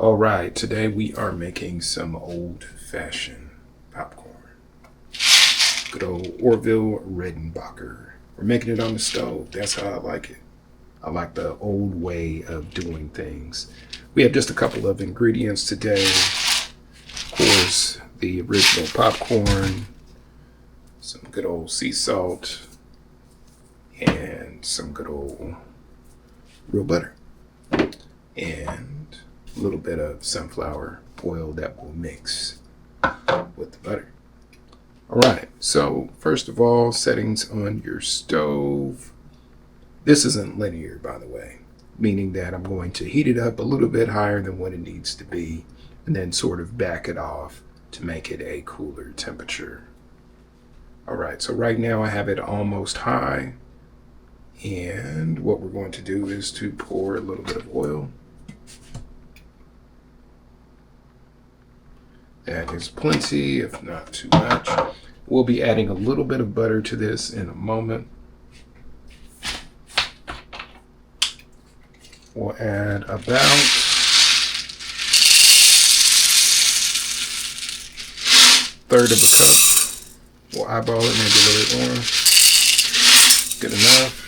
All right, today we are making some old-fashioned popcorn. Good old Orville Redenbacher. We're making it on the stove. That's how I like it. I like the old way of doing things. We have just a couple of ingredients today. Of course, the original popcorn, some good old sea salt, and some good old real butter. And a little bit of sunflower oil that will mix with the butter. All right, so first of all, settings on your stove. This isn't linear, by the way, meaning that I'm going to heat it up a little bit higher than what it needs to be and then sort of back it off to make it a cooler temperature. All right, so right now I have it almost high. And what we're going to do is to pour a little bit of oil. That is plenty, if not too much. We'll be adding a little bit of butter to this in a moment. We'll add about third of a cup. We'll eyeball it, maybe a little bit more. Good enough.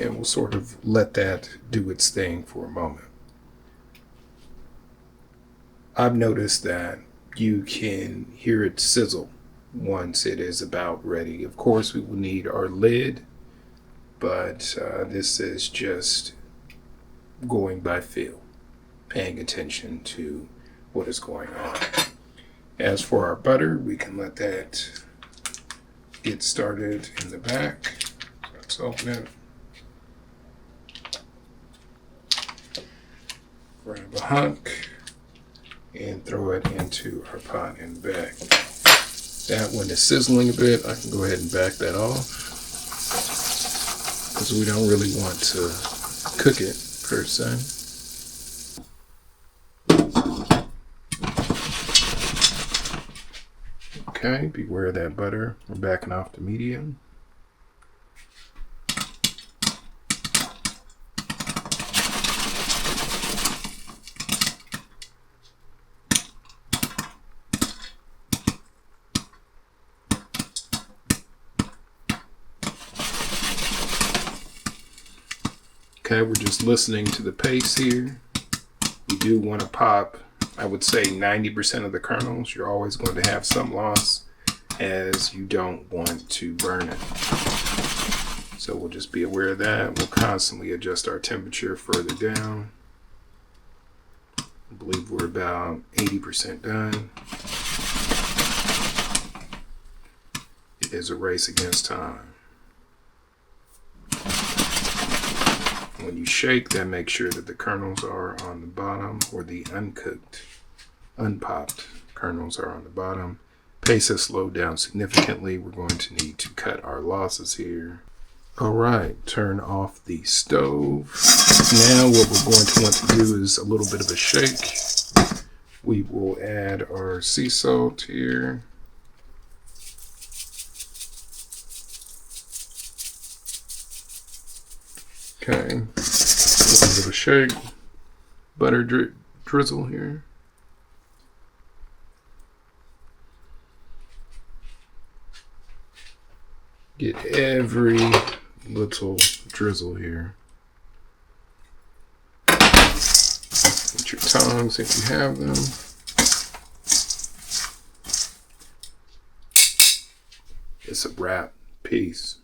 And we'll sort of let that do its thing for a moment. I've noticed that you can hear it sizzle once it is about ready. Of course, we will need our lid, but this is just going by feel, paying attention to what is going on. As for our butter, we can let that get started in the back. Let's open it. Grab a hunk and throw it into our pot in the back. That one is sizzling a bit. I can go ahead and back that off because we don't really want to cook it per se. Okay, beware of that butter. We're backing off to medium. Okay, we're just listening to the pace here. You do want to pop, I would say 90% of the kernels. You're always going to have some loss as you don't want to burn it. So we'll just be aware of that. We'll constantly adjust our temperature further down. I believe we're about 80% done. It is a race against time. When you shake, then make sure that the kernels are on the bottom, or the uncooked, unpopped kernels are on the bottom. Pace has slowed down significantly. We're going to need to cut our losses here. All right, turn off the stove. Now what we're going to want to do is a little bit of a shake. We will add our sea salt here. Okay, a little bit of a shake, butter drizzle here. Get every little drizzle here. With your tongs if you have them. It's a wrap piece.